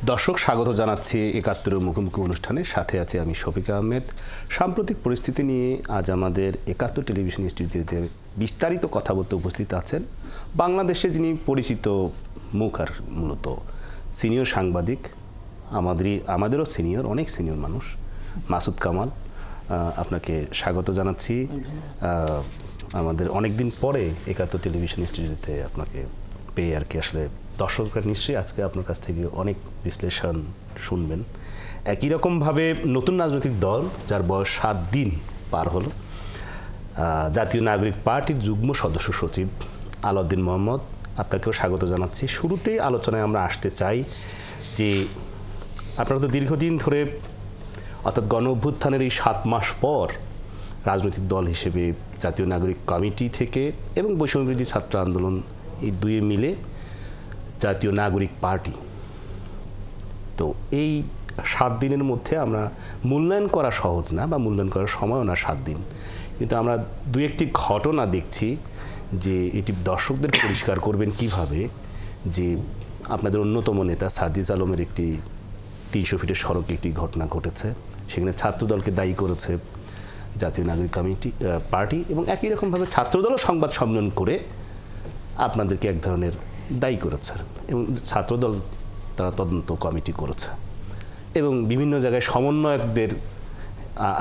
দর্শক স্বাগত জানাচ্ছি ৭১ মুখোমুখি অনুষ্ঠানের সাথে আছে আমি শফিক আহমেদ। সাম্প্রতিক পরিস্থিতি নিয়ে আজ আমাদের ৭১ টেলিভিশন স্টুডিওতে বিস্তারিত কথা বলতে উপস্থিত আছেন বাংলাদেশে যিনি পরিচিত মুখ আর মূলত সিনিয়র সাংবাদিক, আমাদেরও সিনিয়র, অনেক সিনিয়র মানুষ, মাসুদ কামাল। আপনাকে স্বাগত জানাচ্ছি আমাদের অনেকদিন পরে ৭১ টেলিভিশন স্টুডিওতে আপনাকে পেয়ে আর কি। আসলে দর্শকরা নিশ্চয়ই আজকে আপনার কাছ থেকে অনেক বিশ্লেষণ শুনবেন। একই রকমভাবে নতুন রাজনৈতিক দল যার বয়স ৭ দিন পার হলো, জাতীয় নাগরিক পার্টির যুগ্ম সদস্য সচিব আলাউদ্দিন মোহাম্মদ, আপনাকেও স্বাগত জানাচ্ছি। শুরুতেই আলোচনায় আমরা আসতে চাই যে আপনারা তো দীর্ঘদিন ধরে অর্থাৎ গণ অভ্যুত্থানের এই ৭ মাস পর রাজনৈতিক দল হিসেবে জাতীয় নাগরিক কমিটি থেকে এবং বৈষম্যবিরোধী ছাত্র আন্দোলন এই দুয়ে মিলে জাতীয় নাগরিক পার্টি। তো এই ৭ দিনের মধ্যে আমরা মূল্যায়ন করা সহজ না বা মূল্যায়ন করার সময়ও না ৭ দিন, কিন্তু আমরা দু একটি ঘটনা দেখছি যে এটি দর্শকদের পরিষ্কার করবেন কিভাবে যে আপনাদের অন্যতম নেতা সার্জিস আলমের একটি ৩০০ ফিটের সড়কে একটি ঘটনা ঘটেছে, সেখানে ছাত্রদলকে দায়ী করেছে জাতীয় নাগরিক কমিটি পার্টি এবং একই রকমভাবে ছাত্রদলও সংবাদ সম্মেলন করে আপনাদেরকে এক ধরনের দায়ী করেছে এবং ছাত্রদল তারা তদন্ত কমিটি করেছে এবং বিভিন্ন জায়গায় সমন্বয়কদের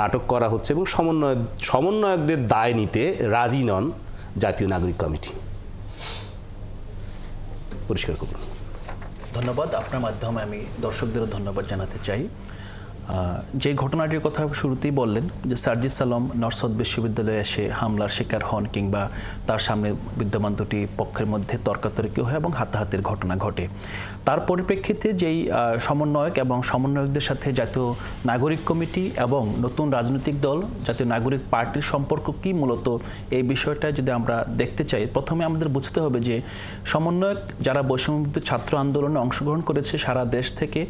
আটক করা হচ্ছে এবং সমন্বয়কদের দায় নিতে রাজি নন জাতীয় নাগরিক কমিটি। পরিষ্কার করুন। ধন্যবাদ। আপনার মাধ্যমে আমি দর্শকদেরও ধন্যবাদ জানাতে চাই। যে ঘটনাটির কথা শুরুতেই বললেন যে সার্জিস আলম নর্থ সাউথ বিশ্ববিদ্যালয়ে এসে হামলার শিকার হন কিংবা তার সামনে বিদ্যমান দুটি পক্ষের মধ্যে তর্কাতর্কি হয় এবং হাতাহাতির ঘটনা ঘটে, তার পরিপ্রেক্ষিতে যেই সমন্বয়ক এবং সমন্বয়কদের সাথে জাতীয় নাগরিক কমিটি এবং নতুন রাজনৈতিক দল জাতীয় নাগরিক পার্টির সম্পর্ক কি, মূলত এই বিষয়টা যদি আমরা দেখতে চাই, প্রথমে আমাদের বুঝতে হবে যে সমন্বয়ক যারা বৈষম্যবিরোধী ছাত্র আন্দোলনে অংশগ্রহণ করেছে সারা দেশ থেকে,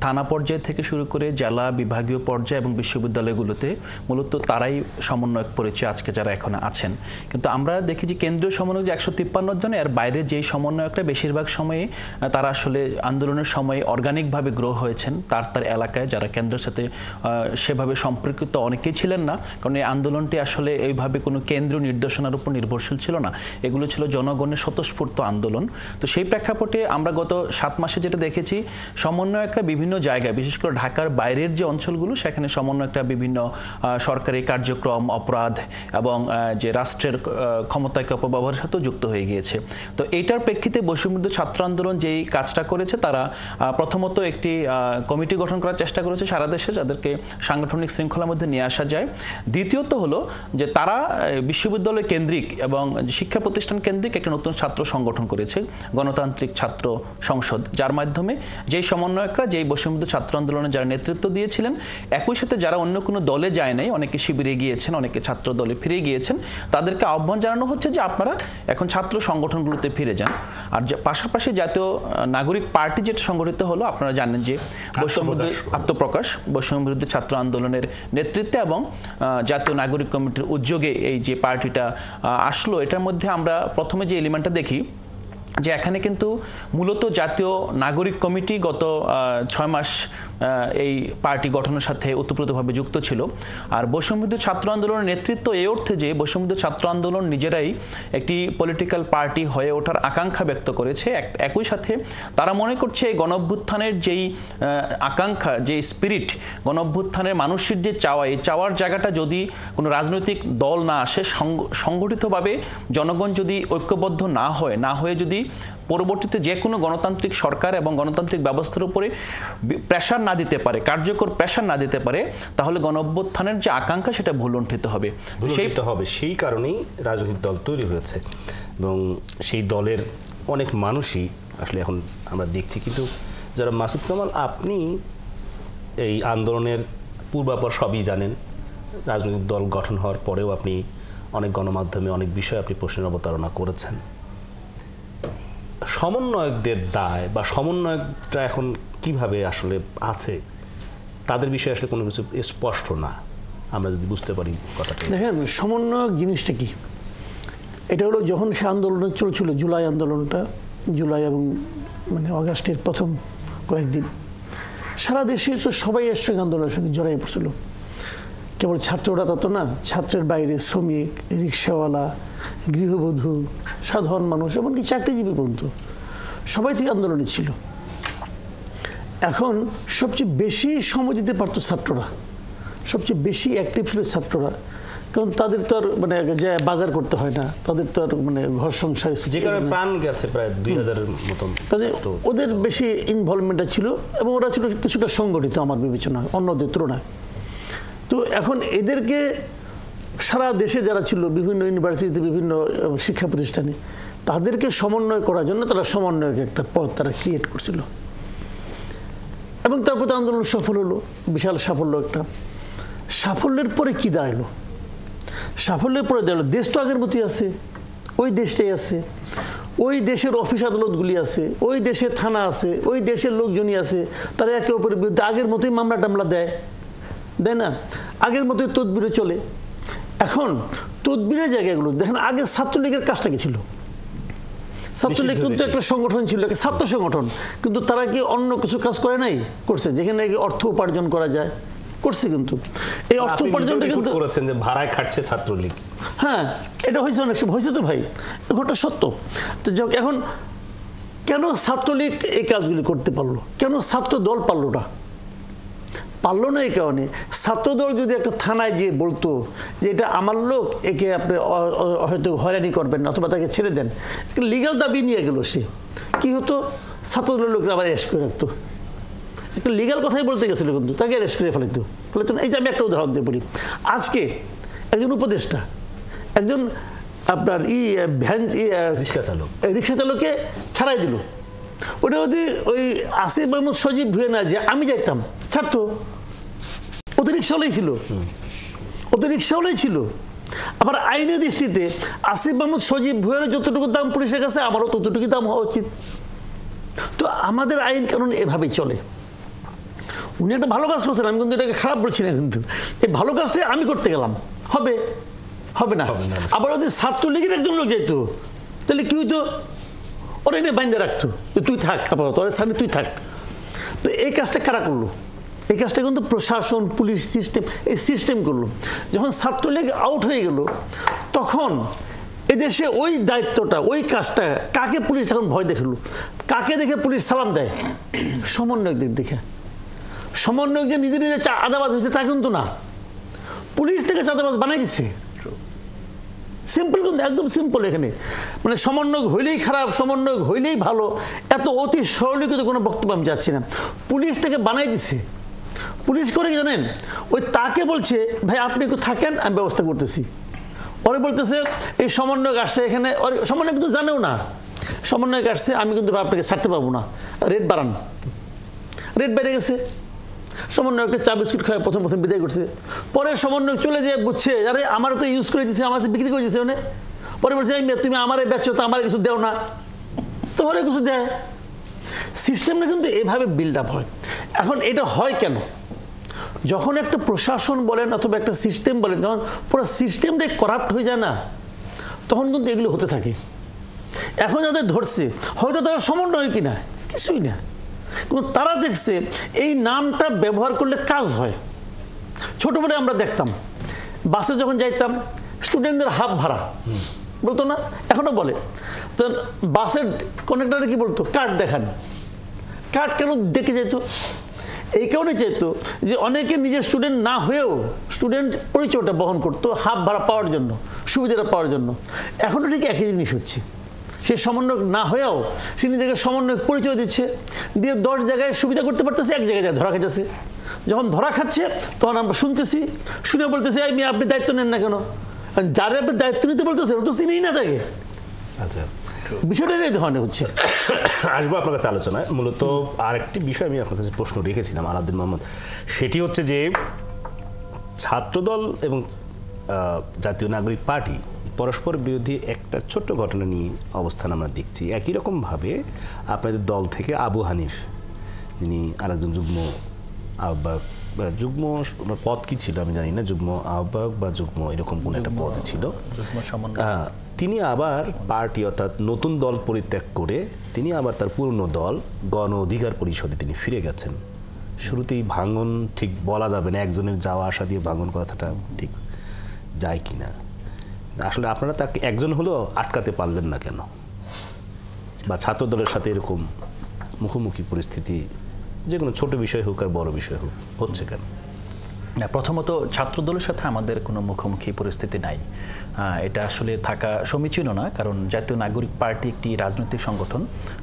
থানা পর্যায় থেকে শুরু করে জেলা বিভাগীয় পর্যায়ে এবং বিশ্ববিদ্যালয়গুলোতে, মূলত তারাই সমন্বয়ক পরিচয় আজকে যারা এখন আছেন। কিন্তু আমরা দেখি যে কেন্দ্রীয় সমন্বয়ক যে ১৫৩ জন, এর বাইরে যেই সমন্বয়করা বেশিরভাগ সময়ে তারা আসলে আন্দোলনের সময় অর্গানিকভাবে গ্রো হয়েছেন তার এলাকায়, যারা কেন্দ্রের সাথে সেভাবে সম্পর্কিত অনেকেই ছিলেন না, কারণ এই আন্দোলনটি আসলে এইভাবে কোনো কেন্দ্রীয় নির্দেশনার উপর নির্ভরশীল ছিল না, এগুলো ছিল জনগণের স্বতঃস্ফূর্ত আন্দোলন। তো সেই প্রেক্ষাপটে আমরা গত ৭ মাসে যেটা দেখেছি, সমন্বয়করা বিভিন্ন জায়গায়, বিশেষ করে ঢাকার বাইরের যে অঞ্চলগুলো, সেখানে সমন্বয়করা বিভিন্ন সরকারি কার্যক্রম, অপরাধ এবং যে রাষ্ট্রের ক্ষমতাকে অপব্যবহারের সাথেও যুক্ত হয়ে গিয়েছে। তো এইটার প্রেক্ষিতে বৈষম্যবিরোধী ছাত্র আন্দোলন যেই কাজটা করেছে, তারা প্রথমত একটি কমিটি গঠন করার চেষ্টা করেছে সারা দেশে, যাদেরকে সাংগঠনিক শৃঙ্খলার মধ্যে নিয়ে আসা যায়। দ্বিতীয়ত হলো যে তারা বিশ্ববিদ্যালয় কেন্দ্রিক এবং শিক্ষা প্রতিষ্ঠান কেন্দ্রিক একটা নতুন ছাত্র সংগঠন করেছে, গণতান্ত্রিক ছাত্র সংসদ, যার মাধ্যমে যেই সমন্বয়করা যেই বৈষম্যবিরোধী ছাত্র আন্দোলনে যারা নেতৃত্ব দিয়েছিলেন, একই সাথে যারা অন্য কোনো দলে যায় নাই, অনেকে শিবিরে গিয়েছেন, অনেকে ছাত্র দলে ফিরে গিয়েছেন, তাদেরকে আহ্বান জানানো হচ্ছে যে আপনারা এখন ছাত্র সংগঠনগুলোতে ফিরে যান। আর পাশাপাশি জাতীয় নাগরিক পার্টি যেটা সংগঠিত হলো, আপনারা জানেন যে আত্মপ্রকাশ বৈষম্যবিরোধী ছাত্র আন্দোলনের নেতৃত্বে এবং জাতীয় নাগরিক কমিটির উদ্যোগে এই যে পার্টিটা আসলো, এটার মধ্যে আমরা প্রথমে যে এলিমেন্টটা দেখি যে এখানে কিন্তু মূলত জাতীয় নাগরিক কমিটি গত ৬ মাস এই পার্টি গঠনের সাথে ওতপ্রোতভাবে যুক্ত ছিল। আর বৈষম্যবিরোধী ছাত্র আন্দোলনের নেতৃত্ব এই অর্থে যে বৈষম্যবিরোধী ছাত্র আন্দোলন নিজেরাই একটি পলিটিক্যাল পার্টি হয়ে ওঠার আকাঙ্ক্ষা ব্যক্ত করেছে। একই সাথে তারা মনে করছে গণ অভ্যুত্থানের যেই আকাঙ্ক্ষা, যে স্পিরিট, গণ অভ্যুত্থানের মানুষের যে চাওয়া, এই চাওয়ার জায়গাটা যদি কোনো রাজনৈতিক দল না আসে, সংগঠিতভাবে জনগণ যদি ঐক্যবদ্ধ না হয়ে যদি পরবর্তীতে যে কোনো গণতান্ত্রিক সরকার এবং গণতান্ত্রিক ব্যবস্থার উপরে প্রেশার না দিতে পারে, কার্যকর প্রেশার না দিতে পারে, তাহলে গণ অভ্যুত্থানের যে আকাঙ্ক্ষা সেটা ভুলুণ্ঠিত হবে। সেই কারণেই রাজনৈতিক দল তৈরি হয়েছে এবং সেই দলের অনেক মানুষই আসলে এখন আমরা দেখছি। কিন্তু যারা মাসুদ কামাল, আপনি এই আন্দোলনের পূর্বাপর সবই জানেন, রাজনৈতিক দল গঠন হওয়ার পরেও আপনি অনেক গণমাধ্যমে অনেক বিষয়ে আপনি প্রশ্নের অবতারণা করেছেন। সমন্বয়কদের দায় বা সমন্বয়কটা এখন কিভাবে আসলে আছে, তাদের বিষয়ে আসলে কোনো কিছু স্পষ্ট না, আমরা যদি বুঝতে পারি কথাটা। দেখেন, সমন্বয়ক জিনিসটা কি, এটা হলো যখন সে আন্দোলন চলছিল, জুলাই আন্দোলনটা, জুলাই এবং আগস্টের প্রথম কয়েকদিন, সারা দেশে তো সবাই এর সঙ্গে আন্দোলনের সঙ্গে জড়াই পড়ছিল। কেবল ছাত্ররা তা তো না, ছাত্রের বাইরে শ্রমিক, রিক্সাওয়ালা, গৃহবধূ, সাধারণ মানুষ, এমনকি চাকরিজীবী পর্যন্ত সবাই থেকে আন্দোলনে ছিল। এখন সবচেয়ে বেশি সময় দিতে পারতো ছাত্ররা, সবচেয়ে বেশি অ্যাক্টিভ ছিল ছাত্ররা, কারণ তাদের তো আর মানে যে বাজার করতে হয় না, তাদের তো আর মানে ঘর সংসারে যে কারণে প্রাণ গেছে প্রায় 2000-এর মতো। কাজে ওদের বেশি ইনভলভমেন্টটা ছিল এবং ওরা ছিল কিছুটা সংগঠিত আমার বিবেচনা অন্যদের তুলনায়। তো এখন এদেরকে সারা দেশে যারা ছিল বিভিন্ন ইউনিভার্সিটিতে, বিভিন্ন শিক্ষা প্রতিষ্ঠানে, তাদেরকে সমন্বয় করার জন্য তারা সমন্বয়ক একটা পদ তারা ক্রিয়েট করছিল এবং তারপরে আন্দোলন সফল হলো, বিশাল সাফল্য একটা। সাফল্যের পরে কি দাঁড়ালো? সাফল্যের পরে দাঁড়ালো দেশ তো আগের মতোই আছে, ওই দেশটাই আছে, ওই দেশের অফিস আদালতগুলি আছে, ওই দেশের থানা আছে, ওই দেশের লোকজনই আছে, তারা একে অপরের বিরুদ্ধে আগের মতোই মামলা টামলা দেয় না, আগের মতোই তদবিরে চলে। এখন তদবিরের জায়গাগুলো দেখেন, আগে ছাত্রলীগের কাজটা কি ছিল? ছাত্রলীগ কিন্তু একটা সংগঠন ছিল, একটা ছাত্র সংগঠন, কিন্তু তারা কি অন্য কিছু কাজ করে নাই? করছে, যেখানে অর্থ উপার্জন করা যায় করছে। কিন্তু এই অর্থ উপার্জনটা কিন্তু করেছেন যে ভাড়ায় খাটছে ছাত্রলীগ। হ্যাঁ, এটা হয়েছে, অনেক সময় হয়েছে তো ভাই, ঘটনা সত্য। তো এখন কেন ছাত্রলীগ এই কাজগুলি করতে পারলো? কেন ছাত্র দল পারলো না? পারলো না এই কারণে, ছাত্রদল যদি একটা থানায় গিয়ে বলতো যে এটা আমার লোক, একে আপনি হয়তো হয়রানি করবেন না অথবা তাকে ছেড়ে দেন, লিগাল দাবি নিয়ে গেল, সে কি হতো? ছাত্রদলের লোকরা আবার অ্যারেস্ট করে রাখতো। একটা লিগাল কথাই বলতে গেছিল, কিন্তু তাকে অ্যারেস্ট করে ফেলতো। এই যে আমি একটা উদাহরণ দিয়ে বলি, আজকে একজন উপদেষ্টা, একজন আপনার ভ্যান রিক্সা চালককে ছাড়াই দিল। ওটা যদি ওই আসিফ মাহমুদ সজীব ভুঁইয়া না যে আমি যাইতাম, ছাড়তো। ওদের রিক্সাওয়ালাই ছিল, ওদের রিক্সাওয়ালাই ছিল। আবার আইনের দৃষ্টিতে আসিফ মাহমুদ সজীব ভুঁইয়ার যতটুকু দাম পুলিশের কাছে, আমারও ততটুকু দাম হওয়া উচিত। তো আমাদের আইন কানুন এভাবেই চলে। উনি একটা ভালো কাজ করছেন, আমি কিন্তু এটাকে খারাপ বলছি না, কিন্তু এই ভালো কাজটাই আমি করতে গেলাম, হবে হবে না? আবার যদি ছাত্রলীগের একজন লোক যাইতো, তাহলে কি হইতো? ওরা এনে বাইন্দা রাখতো, তুই থাক, আপাতত ওর স্থানে তুই থাক। তো এই কাজটা কারা করলো? এই কাজটা কিন্তু প্রশাসন, পুলিশ সিস্টেম, এই সিস্টেম করলো। যখন ছাত্রলীগ আউট হয়ে গেল, তখন এদেশে ওই দায়িত্বটা, ওই কাজটা কাকে পুলিশ এখন ভয় দেখলো? কাকে দেখে পুলিশ সালাম দেয়? সমন্বয়কদের দেখে। সমন্বয়ক যে নিজে নিজে আদাবাজ হয়েছে তা কিন্তু না, পুলিশ থেকে চাঁদাবাজ বানাই দিচ্ছে। সিম্পল, কিন্তু একদম সিম্পল। এখানে মানে সমন্বয়ক হইলেই খারাপ, সমন্বয়ক হইলেই ভালো, এত অতি সরলীকৃত কোনো বক্তব্য আমি যাচ্ছি না। পুলিশ থেকে বানাই দিচ্ছে। পুলিশ করে কি জানেন? ওই তাকে বলছে ভাই আপনি একটু থাকেন, আমি ব্যবস্থা করতেছি। ওরে বলতেছে এই সমন্বয়ক আসছে এখানে, সমন্বয়ক কিন্তু জানেও না সমন্বয়ক আসছে, আমি কিন্তু আপনাকে ছাড়তে পারবো না, রেট বাড়ান। রেট বেড়ে গেছে, সমন্বয়ককে চা বিস্কুট খায় প্রথম বিদায় করছে। পরে সমন্বয়ক চলে যেয়ে বুঝছে আরে আমার তো ইউজ করে দিচ্ছে, আমার বিক্রি করে দিচ্ছে। মানে পরে বলছে তুমি আমার বেচো, তো আমার কিছু দেও না, তোমার কিছু দেয়। সিস্টেমটা কিন্তু এভাবে বিল্ড আপ হয়। এখন এটা হয় কেন? যখন একটা প্রশাসন বলেন অথবা একটা সিস্টেম বলেন, যখন পুরো সিস্টেমটাই করাপ্ট হয়ে যায় না, তখন কিন্তু এগুলো হতে থাকে। এখন যাদের ধরছে হয়তো তারা সমন্বয় কিনা, কিছুই না, কিন্তু তারা দেখছে এই নামটা ব্যবহার করলে কাজ হয়। ছোটবেলায় আমরা দেখতাম বাসে যখন যাইতাম, স্টুডেন্টদের হাফ ভাড়া বলতো না, এখনো বলে। তো বাসের কন্ডাক্টরে কি বলতো? কার্ড দেখান। কার্ড কেন দেখে যেত? এই কারণে চাইতো যে অনেকে নিজের স্টুডেন্ট না হয়েও স্টুডেন্ট পরিচয়টা বহন করতো হাফ ভাড়া পাওয়ার জন্য, সুবিধাটা পাওয়ার জন্য। এখনও ঠিক একই জিনিস হচ্ছে। সে সমন্বয়ক না হয়েও সে নিজেকে সমন্বয়ক পরিচয় দিচ্ছে, দিয়ে 10 জায়গায় সুবিধা করতে পারতেছে, এক জায়গায় ধরা খাচ্ছে। যখন ধরা খাচ্ছে তখন আমরা শুনতেছি, শুনে বলতেছি এই মেয়ে আপনি দায়িত্ব নেন না কেন? যারা আপনি দায়িত্ব নিতে বলতেছে ও তো চিনেই না তাকে। আচ্ছা, বিষয়টা এই ধরনের হচ্ছে। আসবো আপনার কাছে আলোচনায়। মূলত আরেকটি বিষয় আমি আপনার কাছে প্রশ্ন রেখেছিলাম আলাউদ্দিন মোহাম্মদ, সেটি হচ্ছে যে ছাত্রদল এবং জাতীয় নাগরিক পার্টি পরস্পর বিরোধী একটা ছোট্ট ঘটনা নিয়ে অবস্থান আমরা দেখছি। একই রকমভাবে আপনাদের দল থেকে আবু হানিফ, যিনি আরেকজন যুগ্ম আহ্বায়ক, যুগ্ম পদ কি ছিল আমি জানি না, যুগ্ম আহ্বায়ক বা যুগ্ম এরকম কোন একটা পদ ছিল, তিনি আবার পার্টি অর্থাৎ নতুন দল পরিত্যাগ করে তিনি আবার তার পুরনো দল গণ অধিকার পরিষদে তিনি ফিরে গেছেন। শুরুতেই ভাঙন ঠিক বলা যাবে না, একজনের যাওয়া আসা দিয়ে ভাঙন কথাটা ঠিক যায় কিনা। আসলে আপনারা তাকে একজন হলেও আটকাতে পারলেন না কেন, বা ছাত্রদলের সাথে এরকম মুখোমুখি পরিস্থিতি যে কোনো ছোট বিষয় হোক আর বড় বিষয় হোক হচ্ছে কেন? না, প্রথমত ছাত্রদলের সাথে আমাদের কোনো মুখোমুখি পরিস্থিতি নাই। এটা আসলে থাকা সমীচীন না, কারণ জাতীয় নাগরিক পার্টি একটি রাজনৈতিক সংগঠন,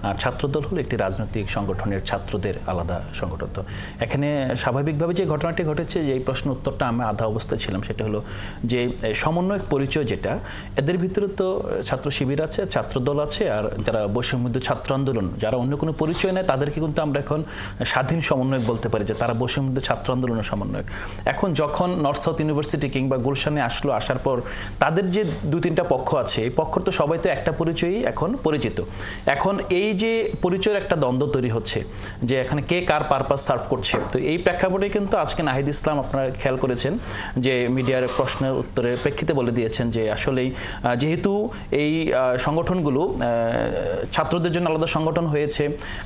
আর ছাত্রদল হলো একটি রাজনৈতিক সংগঠনের ছাত্রদের আলাদা সংগঠন। তো এখানে স্বাভাবিকভাবে যে ঘটনাটি ঘটেছে, যে এই প্রশ্ন উত্তরটা আমি আধা অবস্থায় ছিলাম, সেটা হলো যে সমন্বয়ক পরিচয় যেটা, এদের ভিতরে তো ছাত্র শিবির আছে, ছাত্রদল আছে, আর যারা বৈষম্যবিরোধী ছাত্র আন্দোলন, যারা অন্য কোনো পরিচয় নেয় তাদেরকে কিন্তু আমরা এখন স্বাধীন সমন্বয়ক বলতে পারি, যে তারা বৈষম্যবিরোধী ছাত্র আন্দোলনের সমন্বয়ক। এখন যখন নর্থ সাউথ ইউনিভার্সিটি কিংবা গুলশানে আসার পর তাদের যে 2-3টা পক্ষ আছে, এই পক্ষ তো সবাই তো একটা পরিচয়ই এখন পরিচিত। এখন এই যে পরিচয়ের একটা দ্বন্দ্ব তৈরি হচ্ছে, যে এখানে কে কার পারপাস সার্ভ করছে, তো এই প্রেক্ষাপটে কিন্তু আজকে নাহিদ ইসলাম আপনারা খেয়াল করেছেন যে মিডিয়ার প্রশ্নের উত্তরে প্রেক্ষিতে বলে দিয়েছেন যে আসলেই যেহেতু এই সংগঠনগুলো ছাত্রদের জন্য আলাদা সংগঠন হয়েছে,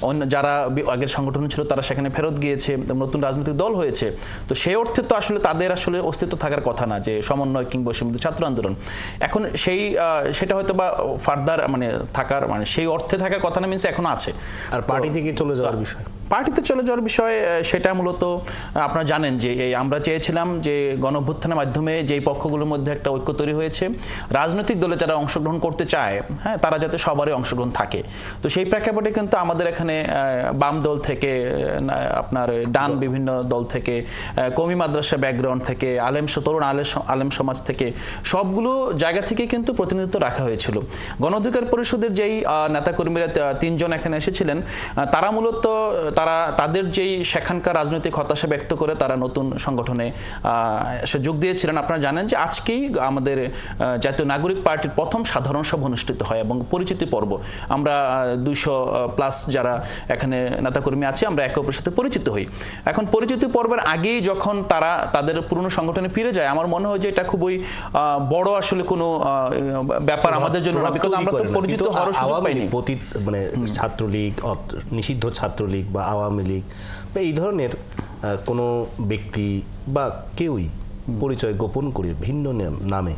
অন্য যারা আগের সংগঠন ছিল তারা সেখানে ফেরত গিয়েছে, নতুন রাজনৈতিক দল হয়েছে, তো সেই অর্থে তো আসলে তাদের আসলে অস্তিত্ব থাকার কথা না, যে সমন্বয় কিংবা বৈষম্যবিরোধী ছাত্র আন্দোলন। এখন সেটা হয়তো বা ফার্দার মানে থাকার মানে সেই অর্থে থাকার কথা না, মিনস এখনো আছে। আর পার্টি থেকে চলে যাওয়ার বিষয়, পার্টিতে চলে যাওয়ার বিষয়, সেটা মূলত আপনারা জানেন যে আমরা চেয়েছিলাম যে গণঅভ্যুত্থানের মাধ্যমে যেই পক্ষগুলোর মধ্যে একটা ঐক্য তৈরি হয়েছে, রাজনৈতিক দলে যারা অংশগ্রহণ করতে চায়, হ্যাঁ, তারা যাতে সবারই অংশগ্রহণ থাকে। তো সেই প্রেক্ষাপটে কিন্তু আমাদের এখানে বাম দল থেকে, আপনার ডান বিভিন্ন দল থেকে, কওমি মাদ্রাসা ব্যাকগ্রাউন্ড থেকে, তরুণ আলেম সমাজ থেকে, সবগুলো জায়গা থেকে কিন্তু প্রতিনিধিত্ব রাখা হয়েছিল। গণ অধিকার পরিষদের যেই নেতাকর্মীরা 3 জন এখানে এসেছিলেন, তারা মূলত তাদের যেই সেখানকার রাজনৈতিক হতাশা ব্যক্ত করে তারা নতুন সংগঠনে সে যোগ দিয়েছিলেন। আপনারা জানেন যে আজকেই আমাদের জাতীয় নাগরিক পার্টির প্রথম সাধারণ সভা অনুষ্ঠিত হয় এবং পরিচিতি পর্ব, আমরা 200+ যারা এখানে নেতাকর্মী আছি আমরা একে অপরের সাথে পরিচিত হই। এখন পরিচিতি পর্বের আগেই যখন তারা তাদের পুরনো সংগঠনে ফিরে যায়, আমার মনে হয় যে এটা খুবই বড় আসলে কোনো ব্যাপার আমাদের জন্য না, বিকজ আমরা তো পরিচিত হওয়ার সুযোগ পাইনি। মানে ছাত্রলীগ, নিষিদ্ধ ছাত্রলীগ বা আওয়ামী লীগ বা এই ধরনের কোনো ব্যক্তি বা কেউই পরিচয় গোপন করে ভিন্ন নামে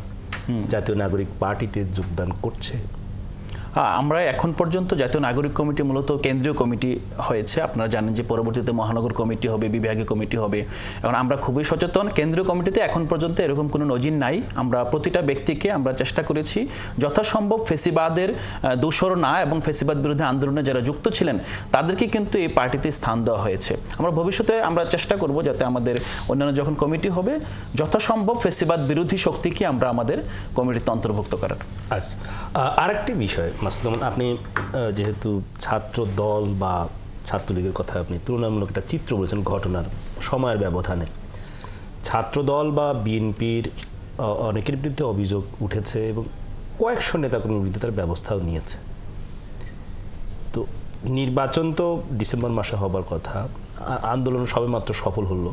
জাতীয় নাগরিক পার্টিতে যোগদান করছে? আমরা এখন পর্যন্ত জাতীয় নাগরিক কমিটি মূলত কেন্দ্রীয় কমিটি হয়েছে। আপনারা জানেন যে পরবর্তীতে মহানগর কমিটি হবে, বিভাগীয় কমিটি হবে। এখন আমরা খুবই সচেতন, কেন্দ্রীয় কমিটিতে এখন পর্যন্ত এরকম কোনো নজির নাই। আমরা প্রতিটা ব্যক্তিকে আমরা চেষ্টা করেছি যথাসম্ভব ফেসিবাদের দোসর না এবং ফেসিবাদ বিরোধী আন্দোলনে যারা যুক্ত ছিলেন তাদেরকে কিন্তু এই পার্টিতে স্থান দেওয়া হয়েছে। আমরা ভবিষ্যতে আমরা চেষ্টা করব যাতে আমাদের অন্যান্য যখন কমিটি হবে যথাসম্ভব ফেসিবাদ বিরোধী শক্তিকে আমরা আমাদের কমিটিতে অন্তর্ভুক্ত করার। আচ্ছা, আরেকটি বিষয় মাসুদ, আপনি যেহেতু ছাত্র দল বা ছাত্রলীগের কথা আপনি তুলনামূলক একটা চিত্র বলেছেন ঘটনার সময়ের ব্যবধানে, ছাত্র দল বা বিএনপির অনেকের বিরুদ্ধে অভিযোগ উঠেছে এবং কয়েকশো নেতাকর্মীর বিরুদ্ধে তার ব্যবস্থাও নিয়েছে। তো নির্বাচন তো ডিসেম্বর মাসে হবার কথা, আন্দোলন সবেমাত্র সফল হলো।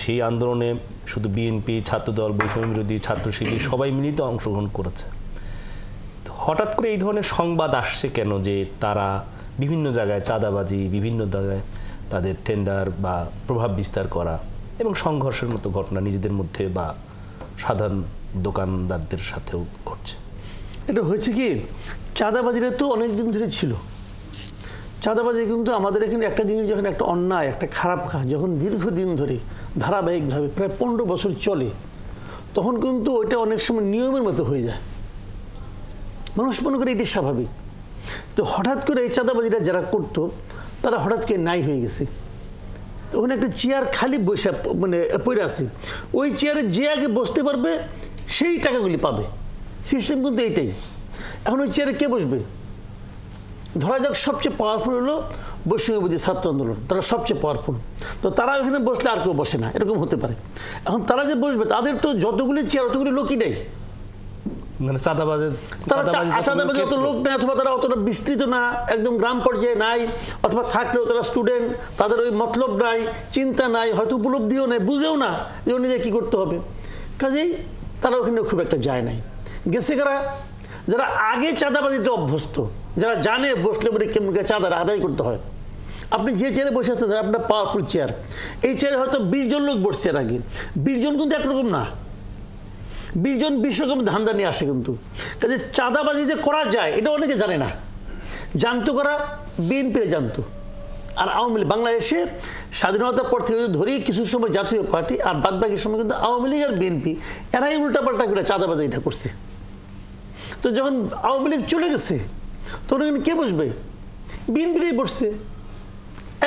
সেই আন্দোলনে শুধু বিএনপি, ছাত্রদল, বৈষম্য বিরোধী ছাত্র শিবির সবাই মিলিত অংশগ্রহণ করেছে। হঠাৎ করে এই ধরনের সংবাদ আসছে কেন যে তারা বিভিন্ন জায়গায় চাঁদাবাজি, বিভিন্ন জায়গায় তাদের টেন্ডার বা প্রভাব বিস্তার করা এবং সংঘর্ষের মতো ঘটনা নিজেদের মধ্যে বা সাধারণ দোকানদারদের সাথেও ঘটছে? এটা হয়েছে কি, চাঁদাবাজিটা তো অনেক দিন ধরে ছিল। চাঁদাবাজি কিন্তু আমাদের এখানে একটা জিনিস, যখন একটা অন্যায়, একটা খারাপ কাজ যখন দীর্ঘদিন ধরে ধারাবাহিকভাবে প্রায় 15 বছর চলে, তখন কিন্তু ওইটা অনেক সময় নিয়মের মতো হয়ে যায়। মানুষ মনে করে এটি স্বাভাবিক। তো হঠাৎ করে এই চাঁদাবাজিটা যারা করতো তারা হঠাৎ করে নাই হয়ে গেছে। ওখানে একটা চেয়ার খালি বসে মানে পড়ে আছে, ওই চেয়ারে যে আগে বসতে পারবে সেই টাকাগুলি পাবে। সিস্টেম কিন্তু এইটাই। এখন ওই চেয়ারে কে বসবে? ধরা যাক সবচেয়ে পাওয়ারফুল হলো বৈষম্যবিরোধী ছাত্র আন্দোলন, তারা সবচেয়ে পাওয়ারফুল, তো তারা ওখানে বসলে আর কেউ বসে না, এরকম হতে পারে। এখন তারা যে বসবে তাদের তো যতগুলি চেয়ার অতগুলি লোকই নেই, মানে চাঁদাবাজের অত লোক নেই, অথবা তারা অতটা বিস্তৃত না, একদম গ্রাম পর্যায়ে নাই, অথবা থাকলেও তারা স্টুডেন্ট, তাদের ওই মতলব নাই, চিন্তা নাই, হয়তো উপলব্ধিও নেই, বুঝেও না যে নিজে কী করতে হবে। কাজেই তারা ওখানে খুব একটা যায় নাই। গেছে কারা? যারা আগে চাঁদাবাজিতে অভ্যস্ত, যারা জানে বসলে বলে কেমন চাঁদা আদায় করতে হয়। আপনি যে চেয়ারে বসে আছেন আপনার পাওয়ারফুল চেয়ার, এই চেয়ারে হয়তো 20 জন লোক বসছে এর আগে, 20 জন কিন্তু একরকম না, 20 জন 20 রকম ধান্দা নিয়ে আসে। কিন্তু কাজে চাঁদাবাজি যে করা যায় এটা অনেকে জানে না, জানতো করা বিএনপি জানতো। আর আওয়ামী লীগ বাংলাদেশে স্বাধীনতার পর থেকে ধরেই কিছু সময় জাতীয় পার্টি আর বাদ বাকি সময় কিন্তু আওয়ামী লীগ আর বিএনপি এরাই উল্টাপাল্টা করে চাঁদাবাজি এটা করছে। তো যখন আওয়ামী লীগ চলে গেছে তখন এখানে কে বসবে? বিএনপিরাই বসছে,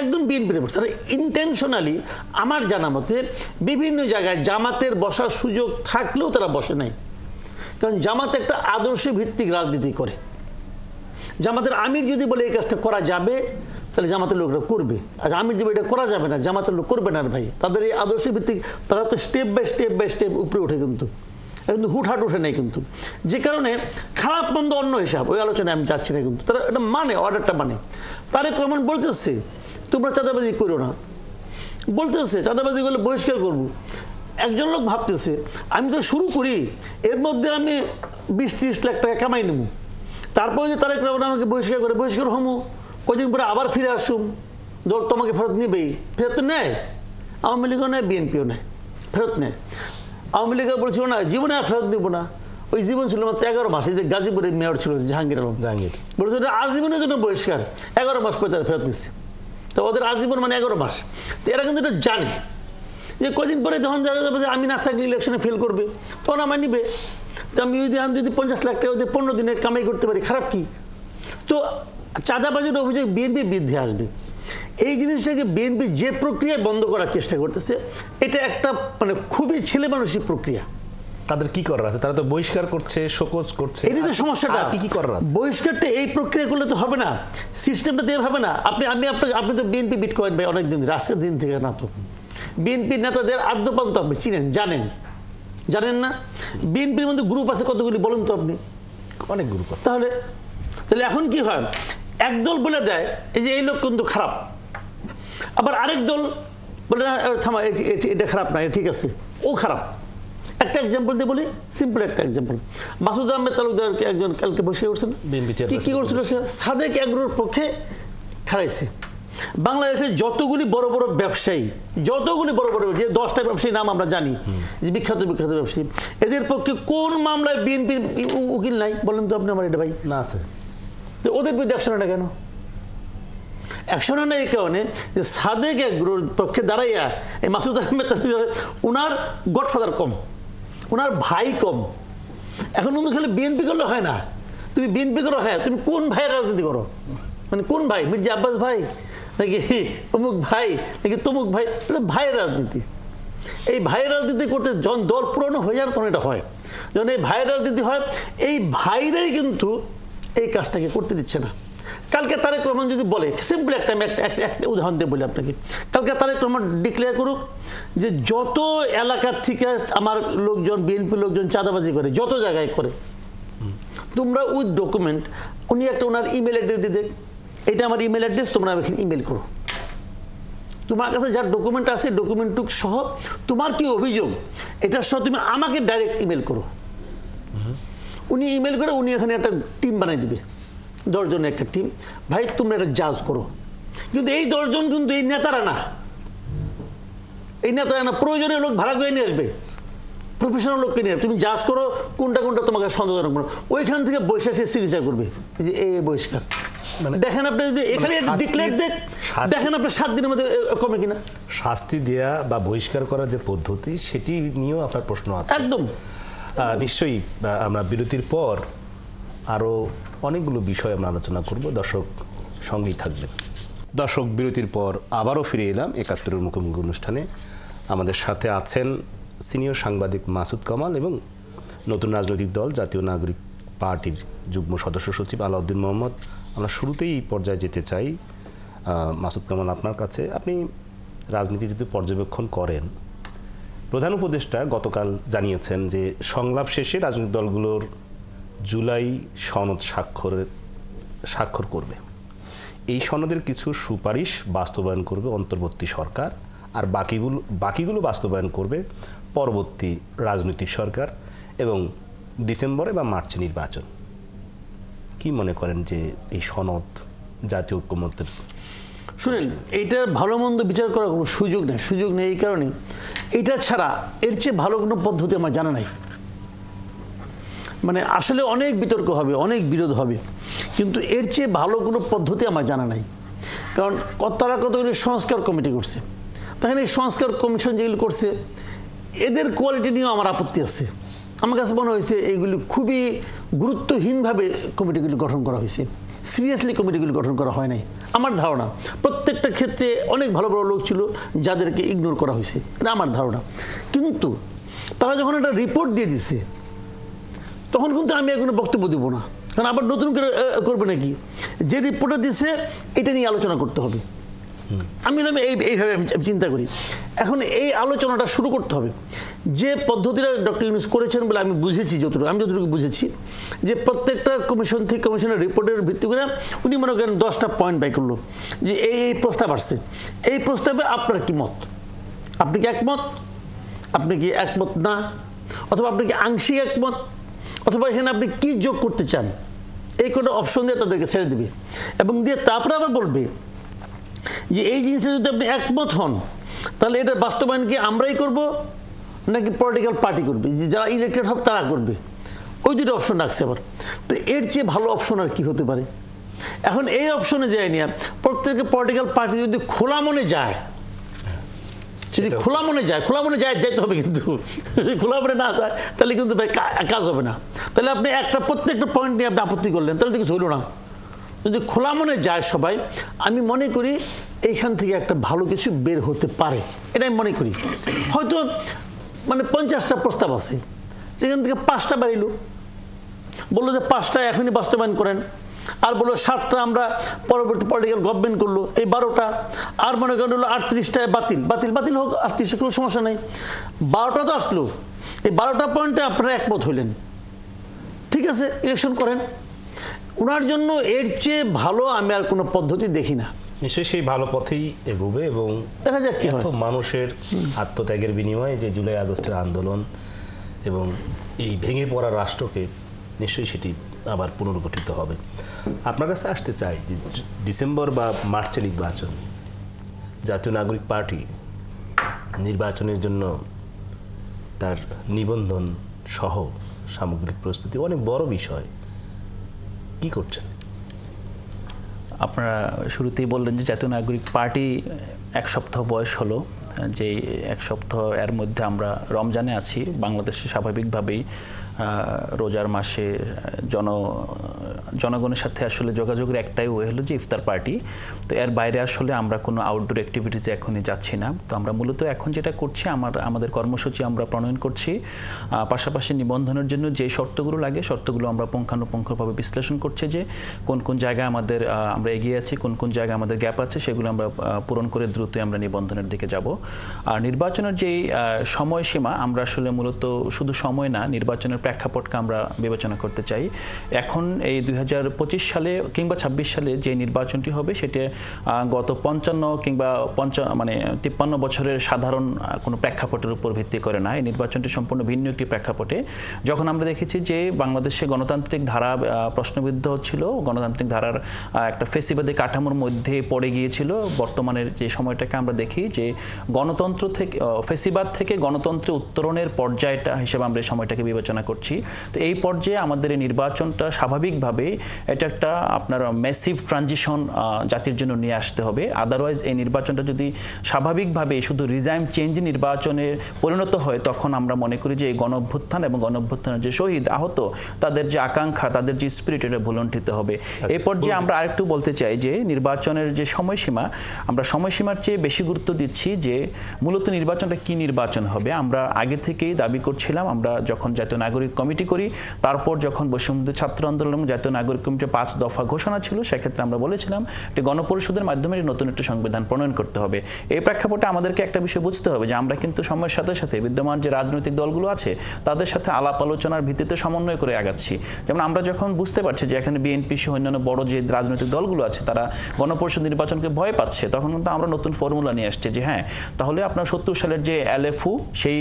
একদম বিএনপিতে বসছে। আর ইন্টেনশনালি আমার জানা মতে বিভিন্ন জায়গায় জামাতের বসার সুযোগ থাকলেও তারা বসে নাই, কারণ জামাত একটা আদর্শ ভিত্তিক রাজনীতি করে। জামাতের আমির যদি বলে এই কাজটা করা যাবে তাহলে জামাতের লোকরা করবে, আর আমির যদি এটা করা যাবে না জামাতের লোক করবে না। আর ভাই তাদের এই আদর্শ ভিত্তিক তারা তো স্টেপ বাই স্টেপ উপরে ওঠে, কিন্তু হুটহাট ওঠে নাই। কিন্তু যে কারণে খারাপ মন্দ অন্য হিসাব, ওই আলোচনায় আমি যাচ্ছি না, কিন্তু তারা এটা মানে অর্ডারটা মানে। তারেক রহমান বলতেছে তোমরা চাঁদাবাজি করো না, বলতেছে চাঁদাবাজি করলে বহিষ্কার করবো। একজন লোক ভাবতেছে আমি তো শুরু করি এর মধ্যে আমি 20-30 লাখ টাকা কামাই নেব, তারপরে যে তারেক রহমান আমাকে বহিষ্কার হমু, কদিন পরে আবার ফিরে আসুম, দল তোমাকে ফেরত নেবেই। ফেরত তো নেয়, আওয়ামী লীগও নেয় বিএনপিও নেয়, ফেরত নেয়। আওয়ামী লীগ বলছিল না জীবনে আর ফেরত দেবো না, ওই জীবন ছিল মাত্র 11 মাস। এই যে গাজীপুরের মেয়র ছিল জাহাঙ্গীর আলম, বলছিল আজীবনের জন্য বহিষ্কার, 11 মাস পরে তারা ফেরত নিচ্ছে। তো ওদের আজীবন মানে 11 মাস। তো এরা কিন্তু এটা জানে যে কদিন পরে যখন দেখা যাবে যে আমি না থাকলে ইলেকশনে ফেল করবে, তখন আমার নিবে। তো আমি যদি 50 লাখ টাকা 15 দিনে কামাই করতে পারি, খারাপ কি? তো চাঁদাবাজির অভিযোগ বিএনপির বিরুদ্ধে আসবে। এই জিনিসটাকে বিএনপি যে প্রক্রিয়ায় বন্ধ করার চেষ্টা করতেছে এটা একটা মানে খুবই ছেলে মানুষের প্রক্রিয়া। তাদের কি করার আছে? তারা তো বহিষ্কার করছে, শোকজ করছে, এটাই তো সমস্যাটা। কি করার আছে? বহিষ্কারটা এই প্রক্রিয়া করলে তো হবে না, সিস্টেমটা দিয়ে হবে না। আপনি তো বিএনপি বিট করেন ভাই অনেকদিন, আজকের দিন থেকে না। তো বিএনপির নেতাদের আদ্যপান্ত আপনি চিনেন, জানেন না? বিএনপির মধ্যে গ্রুপ আছে কতগুলি বলুন তো আপনি? অনেক গ্রুপ। তাহলে এখন কি হয়, একদল বলে দেয় এই যে এই লোক কিন্তু খারাপ, আবার আরেক দল বলে না থামা এটা খারাপ না, ঠিক আছে ও খারাপ। একটা এক্সাম্পল দিয়ে বলি, সিম্পল একটা এক্সাম্পল। মাসুদ আহমেদ তালুকদারকে একজন কালকে বসে করছেন, কি করছিল? সাদেক এগ্রোর পক্ষে খারাইছে। বাংলাদেশের যতগুলি বড় বড় ব্যবসায়ী, যে 10টা ব্যবসায়ীর নাম আমরা জানি, যে বিখ্যাত ব্যবসায়ী, এদের পক্ষে কোন মামলায় বিএনপির উকিল নাই বলেন তো আপনি আমার? এটা ভাই না আছে। তো ওদের বিরুদ্ধে অ্যাকশন না কেন? অ্যাকশন না এই কারণে যে সাদেক এগ্রোর পক্ষে দাঁড়াইয়া এই মাসুদ আহমেদ ওনার গডফাদার কম, ওনার ভাই কম। এখন কিন্তু খালি বিএনপি করলে হয় না, তুমি বিএনপি করো, হ্যাঁ তুমি কোন ভাইয়ের রাজনীতি করো? মানে কোন ভাই? মির্জা আব্বাস ভাই নাকি অমুক ভাই নাকি তমুক ভাই? এটা ভাইয়ের রাজনীতি। এই ভাইয়ের রাজনীতি করতে যখন দল পুরনো হয়ে যায় তখন এটা হয়। যখন এই ভাইয়ের রাজনীতি হয়, এই ভাইরাই কিন্তু এই কাজটাকে করতে দিচ্ছে না। কালকে তারেক রহমান যদি বলে, সিম্পল একটা উদাহরণ দিয়ে বলি আপনাকে, কালকে তারেক রহমান ডিক্লেয়ার করুক যে যত এলাকার থেকে আমার লোকজন, বিএনপি লোকজন চাঁদাবাজি করে, যত জায়গায় করে, তোমরা উইথ ডকুমেন্ট, উনি একটা ওনার ইমেল অ্যাড্রেস দিয়ে দেখ, এটা আমার ইমেল অ্যাড্রেস, তোমরা এখানে ইমেল করো, তোমার কাছে যার ডকুমেন্ট আছে ডকুমেন্টটুক সহ তোমার কি অভিযোগ এটা সহ তুমি আমাকে ডাইরেক্ট ইমেল করো। উনি ইমেল করে উনি এখানে একটা টিম বানাই দিবে, 10 জনের একটা টিম, ভাই তোমরা এটা জাজ করো। কিন্তু এই 10 জন কিন্তু এই নেতারা না, প্রয়োজনীয় লোক ভাড়া করে নিয়ে আসবে, প্রফেশনাল লোককে নিয়ে তুমি জাজ করো কোনটা তোমাকে সন্দেহজনক মনে, ওইখান থেকে বৈশাখী চিকিৎসা করবে যে এই বহিষ্কার। মানে দেখেন আপনি যদি এখানে ডিক্লেয়ার দেখেন আপনার 7 দিনের মধ্যে কমে কিনা। শাস্তি দেয়া বা বহিষ্কার করার যে পদ্ধতি সেটি নিয়েও আপনার প্রশ্ন আছে একদম। নিশ্চয়ই আমরা বিরতির পর আরো অনেকগুলো বিষয় আমরা আলোচনা করব, দর্শক সঙ্গেই থাকবেন। দর্শক বিরতির পর আবারও ফিরে এলাম ৭১-এর মুখোমুখি অনুষ্ঠানে। আমাদের সাথে আছেন সিনিয়র সাংবাদিক মাসুদ কামাল এবং নতুন রাজনৈতিক দল জাতীয় নাগরিক পার্টির যুগ্ম সদস্য সচিব আলাউদ্দিন মোহাম্মদ। আমরা শুরুতেই এই পর্যায়ে যেতে চাই মাসুদ কামাল আপনার কাছে। আপনি রাজনীতি যদি পর্যবেক্ষণ করেন, প্রধান উপদেষ্টা গতকাল জানিয়েছেন যে সংলাপ শেষে রাজনৈতিক দলগুলোর জুলাই সনদ স্বাক্ষর করবে। এই সনদের কিছু সুপারিশ বাস্তবায়ন করবে অন্তর্বর্তী সরকার, আর বাকিগুলো বাস্তবায়ন করবে পরবর্তী রাজনৈতিক সরকার এবং ডিসেম্বরে বা মার্চে নির্বাচন। কি মনে করেন যে এই সনদ জাতীয় ঐক্যমত্যের শুনেন, এইটার ভালো মন্দ বিচার করার কোনো সুযোগ নেই এই কারণে এটা ছাড়া এর চেয়ে ভালো কোনো পদ্ধতি আমার জানা নাই। মানে আসলে অনেক বিতর্ক হবে, অনেক বিরোধ হবে, কিন্তু এর চেয়ে ভালো কোনো পদ্ধতি আমার জানা নাই। কারণ তারা কতগুলি সংস্কার কমিটি করছে, তখন এই সংস্কার কমিশন যেগুলি করছে এদের কোয়ালিটি নিয়েও আমার আপত্তি আছে। আমার কাছে মনে হয়েছে এইগুলি খুবই গুরুত্বহীনভাবে কমিটিগুলি গঠন করা হয়েছে, সিরিয়াসলি কমিটিগুলি গঠন করা হয় নাই। আমার ধারণা প্রত্যেকটা ক্ষেত্রে অনেক ভালো ভালো লোক ছিল যাদেরকে ইগনোর করা হয়েছে, এটা আমার ধারণা। কিন্তু তারা যখন একটা রিপোর্ট দিয়ে দিছে তখন কিন্তু আমি কোনো বক্তব্য দিব না, কারণ আবার নতুন করে করবে নাকি। যে রিপোর্টটা দিছে এটা নিয়ে আলোচনা করতে হবে। আমি এইভাবে আমি চিন্তা করি। এখন এই আলোচনাটা শুরু করতে হবে। যে পদ্ধতিটা ডক্টর ইউনূস করেছেন বলে আমি বুঝেছি, আমি যতটুকু বুঝেছি, যে প্রত্যেকটা কমিশন থেকে কমিশনের রিপোর্টের ভিত্তি করে উনি মনে করেন 10টা পয়েন্ট বাই করলো যে এই প্রস্তাব আসছে, এই প্রস্তাবে আপনার কি মত, আপনি কি একমত, আপনি কি একমত না, অথবা আপনি কি আংশিক একমত, অথবা এখানে আপনি কি যোগ করতে চান, এই কোনো অপশন দিয়ে তাদেরকে ছেড়ে দেবে এবং দিয়ে তারপরে আবার বলবে যে এই জিনিসটা যদি আপনি একমত হন তাহলে এটা বাস্তবায়ন কি আমরাই করব নাকি পলিটিক্যাল পার্টি করবে, যে যারা ইলেক্টেড হবে তারা করবে। ওই দুটো অপশন রাখছে আবার। তো এর চেয়ে ভালো অপশন আর কি হতে পারে? এখন এই অপশনে যায় নিয়ে প্রত্যেকে পলিটিক্যাল পার্টি যদি খোলা মনে যায়, যদি খোলা মনে যায় যাইতে হবে, কিন্তু খোলা মনে না যায় তাহলে কিন্তু কাজ হবে না। তাহলে আপনি প্রত্যেকটা পয়েন্ট নিয়ে আপনি আপত্তি করলেন, তাহলে তো কিছু হইল না। যদি খোলা মনে যায় সবাই, আমি মনে করি এইখান থেকে একটা ভালো কিছু বের হতে পারে, এটা আমি মনে করি। হয়তো মানে 50টা প্রস্তাব আছে, সেখান থেকে 5টা বাড়িল, বললো যে 5টা এখনই বাস্তবায়ন করেন, আর বললো 7টা আমরা পরবর্তী পলিটিক্যাল গভর্নমেন্ট করলো, এই 12টা, আর মনে করেন হলো 38টায় বাতিল হোক, 38 কোনো সমস্যা নেই। 12টা তো আসলো, এই 12টা পয়েন্টে আপনারা একমত হইলেন, ঠিক আছে, ইলেকশন করেন। ওনার জন্য এর চেয়ে ভালো আমি আর কোনো পদ্ধতি দেখি না। নিশ্চয়ই সেই ভালো পথেই এগোবে এবং দেখা যাক কি হয়। মানুষের আত্মত্যাগের বিনিময়ে যে জুলাই আগস্টের আন্দোলন এবং এই ভেঙে পড়া রাষ্ট্রকে নিশ্চয়ই সেটি আবার পুনর্গঠিত হবে। আপনার কাছে আসতে চাই যে ডিসেম্বর বা মার্চে নির্বাচন, জাতীয় নাগরিক পার্টি নির্বাচনের জন্য তার নিবন্ধন সহ সামগ্রিক প্রস্তুতি অনেক বড় বিষয়, কি করছেন? আপনারা শুরুতেই বললেন যে জাতীয় নাগরিক পার্টি 1 সপ্তাহ বয়স হলো, যে 1 সপ্তাহ এর মধ্যে আমরা রমজানে আছি। বাংলাদেশে স্বাভাবিকভাবেই রোজার মাসে জনগণের সাথে আসলে যোগাযোগের একটাই ওয়ে হলো যে ইফতার পার্টি। তো এর বাইরে আসলে আমরা কোনো আউটডোর অ্যাক্টিভিটিসে এখনই যাচ্ছি না। তো আমরা মূলত এখন যেটা করছি, আমাদের কর্মসূচি আমরা প্রণয়ন করছি, পাশাপাশি নিবন্ধনের জন্য যে শর্তগুলো লাগে শর্তগুলো আমরা পুঙ্খানুপুঙ্খভাবে বিশ্লেষণ করছি, যে কোন কোন জায়গায় আমরা এগিয়ে আছি, কোন কোন জায়গায় আমাদের গ্যাপ আছে, সেগুলো আমরা পূরণ করে দ্রুতই আমরা নিবন্ধনের দিকে যাব। আর নির্বাচনের যেই সময়সীমা, আমরা আসলে মূলত শুধু সময় না, নির্বাচনের প্রেক্ষাপটকে আমরা বিবেচনা করতে চাই। এখন এই 2025 সালে কিংবা 26 সালে যে নির্বাচনটি হবে সেটা গত 55 কিংবা 53 বছরের সাধারণ কোনো প্রেক্ষাপটের উপর ভিত্তি করে না। এই নির্বাচনটি সম্পূর্ণ ভিন্ন একটি প্রেক্ষাপটে। যখন আমরা দেখেছি যে বাংলাদেশে গণতান্ত্রিক ধারা প্রশ্নবিদ্ধ হচ্ছিল, গণতান্ত্রিক ধারার একটা ফেসিবাদী কাঠামোর মধ্যে পড়ে গিয়েছিল, বর্তমানের যে সময়টাকে আমরা দেখি যে গণতন্ত্র থেকে ফেসিবাদ থেকে গণতন্ত্রে উত্তরণের পর্যায়টা হিসেবে আমরা এই সময়টাকে বিবেচনা করছি। তো এই পর্যায়ে আমাদের এই নির্বাচনটা স্বাভাবিকভাবে এটা একটা আপনার ম্যাসিভ ট্রানজিশন জাতির জন্য নিয়ে আসতে হবে। আদারওয়াইজ এই নির্বাচনটা যদি স্বাভাবিকভাবে শুধু রিজাইম চেঞ্জ নির্বাচনে পরিণত হয়, তখন আমরা মনে করি যে এই গণঅভ্যুত্থান এবং গণঅভ্যুত্থানের যে শহীদ আহত, তাদের যে আকাঙ্ক্ষা, তাদের যে স্পিরিট, এটা ভুলণ্ঠিত হবে। এই পর্যায়ে আমরা আরেকটু বলতে চাই যে নির্বাচনের যে সময়সীমা, আমরা সময়সীমার চেয়ে বেশি গুরুত্ব দিচ্ছি যে মূলত নির্বাচনটা কি নির্বাচন হবে। আমরা আগে থেকেই দাবি করছিলাম, আমরা যখন জাতীয় নাগরিক কমিটি করি, তারপর যখন বৈষম্য ছাত্র আন্দোলন এবং জাতীয় নাগরিক কমিটির 5 দফা ঘোষণা ছিল, সেক্ষেত্রে আমরা বলেছিলাম যে গণপরিষদের মাধ্যমে নতুন একটা সংবিধান প্রণয়ন করতে হবে। এই প্রেক্ষাপটে আমাদেরকে একটা বিষয় বুঝতে হবে যে আমরা কিন্তু সময়ের সাথে সাথে বিদ্যমান যে রাজনৈতিক দলগুলো আছে তাদের সাথে আলাপ আলোচনার ভিত্তিতে সমন্বয় করে আগাচ্ছি। যেমন আমরা যখন বুঝতে পারছি যে এখানে বিএনপি সহ অন্যান্য বড় যে রাজনৈতিক দলগুলো আছে তারা গণপরিষদ নির্বাচনকে ভয় পাচ্ছে, তখন কিন্তু আমরা নতুন ফর্মুলা নিয়ে আসছি যে হ্যাঁ, তাহলে আপনার 70 সালের যে LFU, সেই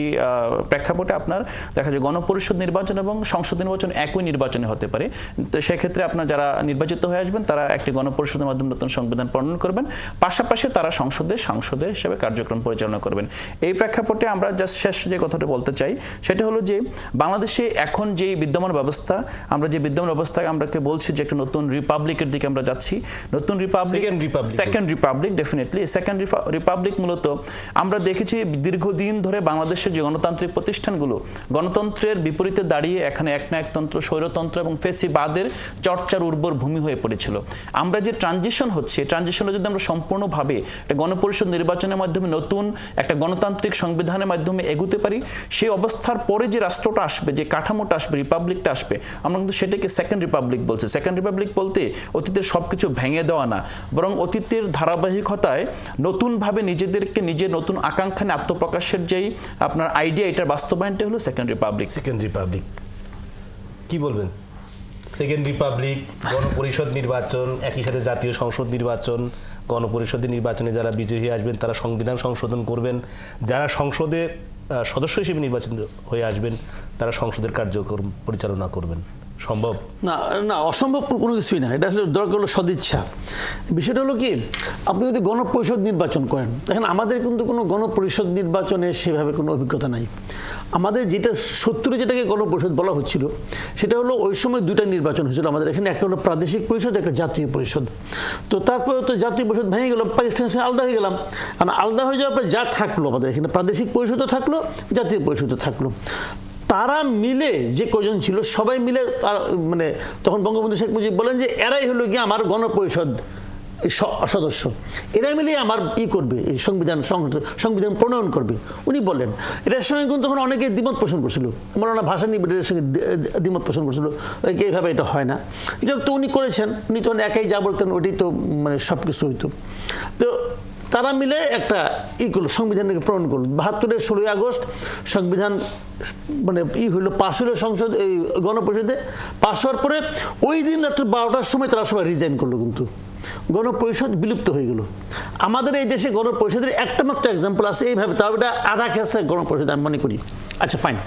প্রেক্ষাপটে আপনার দেখা যায় গণপরিষদ নির্বাচন এবং সংসদ নির্বাচন একই নির্বাচনে হতে পারে। তো সেক্ষেত্রে আপনার যারা নির্বাচিত হয়ে আসবেন তারা একটি গণপরিষদের মাধ্যমে নতুন সংবিধান প্রণয়ন করবেন, পাশাপাশি তারা সাংসদের হিসেবে কার্যক্রম পরিচালনা করবেন। এই প্রেক্ষাপটে আমরা জাস্ট শেষ যে কথাটা বলতে চাই সেটা হলো যে বাংলাদেশে এখন যে বিদ্যমান ব্যবস্থা, আমরা যে বিদ্যমান ব্যবস্থায় আমরাকে বলছি যে একটা নতুন রিপাবলিকের দিকে আমরা যাচ্ছি, নতুন second Republic definitely second Republic মূলত আমরা দেখেছি দীর্ঘদিন ধরে বাংলাদেশের যে গণতান্ত্রিক প্রতিষ্ঠানগুলো গণতন্ত্রের বিপরীতে দাঁড়িয়ে এখানে একনায়কতন্ত্র, স্বৈরতন্ত্র এবং ফেসিবাদের চর্চার উর্বর ভূমি হয়ে পড়েছিল। আমরা যে ট্রানজিশন হচ্ছে, ট্রানজিশনে যদি আমরা সম্পূর্ণভাবে একটা গণপরিষদ নির্বাচনের মাধ্যমে নতুন একটা গণতান্ত্রিক সংবিধানের মাধ্যমে এগুতে পারি, সেই অবস্থার পরে যে রাষ্ট্রটা আসবে, যে কাঠামোটা আসবে, রিপাবলিকটা আসবে, আমরা কিন্তু সেটাকে সেকেন্ড রিপাবলিক বলছি। সেকেন্ড রিপাবলিক বলতে অতীতের সবকিছু ভেঙে দেওয়া না, বরং অতীতের ধারাবাহিকতায় নতুনভাবে নিজেদেরকে নিজের নতুন আকাঙ্ক্ষা নিয়ে আত্মপ্রকাশের যেই আপনার আইডিয়া, এটার বাস্তবায়নটা হলো সেকেন্ড রিপাবলিক। কি বলবেন? সেকেন্ড রিপাবলিক, গণপরিষদ নির্বাচন, একই সাথে জাতীয় সংসদ নির্বাচন, গণপরিষদের নির্বাচনে যারা বিজয়ী আসবেন তারা সংবিধান সংশোধন করবেন, যারা সংসদে সদস্য হিসেবে নির্বাচিত হয়ে আসবেন তারা সংসদের কার্যক্রম পরিচালনা করবেন। সম্ভব না, না অসম্ভব কোনো কিছুই না, এটা আসলে দরকার হলো সদিচ্ছা। বিষয়টা হলো কি, আপনি যদি গণপরিষদ নির্বাচন করেন, দেখেন আমাদের কিন্তু কোনো গণপরিষদ নির্বাচনে সেভাবে কোনো অভিজ্ঞতা নাই। আমাদের যেটা 70-এ যেটাকে গণপরিষদ বলা হচ্ছিল সেটা হলো ওই সময় দুইটা নির্বাচন হয়েছিল আমাদের এখানে, একটা হলো প্রাদেশিক পরিষদ, একটা জাতীয় পরিষদ। তো তারপরে তো জাতীয় পরিষদ ভেঙে গেলাম, পাকিস্তানের সাথে আলাদা হয়ে গেলাম। আর আলাদা হয়ে যাওয়ার পরে যা থাকলো আমাদের এখানে, প্রাদেশিক পরিষদও থাকলো, জাতীয় পরিষদও থাকলো। তারা মিলে যে কজন ছিল সবাই মিলে তার মানে তখন বঙ্গবন্ধু শেখ মুজিব বলেন যে এরাই হলো গিয়ে আমার গণপরিষদ সদস্য, এরাই মিলে আমার করবে, এই সংবিধান প্রণয়ন করবে উনি বলেন। এটার সঙ্গে কিন্তু তখন অনেকে দ্বিমত পোষণ করছিল, মৌলানা ভাসানী এর সঙ্গে দ্বিমত পোষণ করছিল, এইভাবে এটা হয় না। যেহেতু উনি করেছেন, উনি তখন একাই যা বলতেন ওইটাই তো মানে সব কিছু হইতো। তো তারা মিলে একটা করলো, সংবিধানকে প্রণয়ন করলো। ৭২-এর 16ই আগস্ট সংবিধান মানে হইলো, পাশ হইলো সংসদ, এই গণপরিষদে পাশ হওয়ার পরে ওই দিন রাত্রে 12টার সময় তারা সবাই রিজাইন করলো, কিন্তু গণপরিষদ বিলুপ্ত হয়ে গেল। আমাদের এই দেশে গণপরিষদের একটা মাত্র এক্সাম্পল আছে এইভাবে, তাও এটা আধা খেসে গণপরিষদ আমি মনে করি। আচ্ছা ফাইন,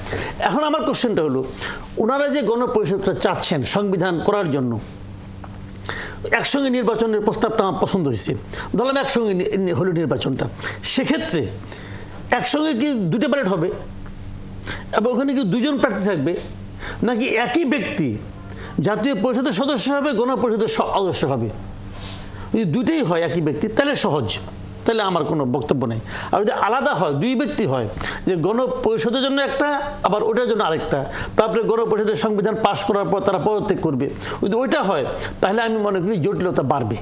এখন আমার কোশ্চেনটা হলো, ওনারা যে গণপরিষদটা চাচ্ছেন সংবিধান করার জন্য, একসঙ্গে নির্বাচনের প্রস্তাবটা আমার পছন্দ হয়েছে, ধরলাম একসঙ্গে হলো নির্বাচনটা, সেক্ষেত্রে একসঙ্গে কি দুটো ব্যালট হবে এবং ওখানে কি দুজন প্রার্থী থাকবে, নাকি একই ব্যক্তি জাতীয় পরিষদের সদস্য হবে, গণপরিষদের সদস্য হবে? যদি দুইটাই হয় একই ব্যক্তি তাহলে সহজ, তাহলে আমার কোনো বক্তব্য নেই। আর যদি আলাদা হয়, দুই ব্যক্তি হয়, যে গণপরিষদের জন্য একটা আবার ওটার জন্য আরেকটা, তারপরে গণপরিষদের সংবিধান পাশ করার পর তারা পদত্যাগ করবে, যদি ওইটা হয় তাহলে আমি মনে করি জটিলতা বাড়বে।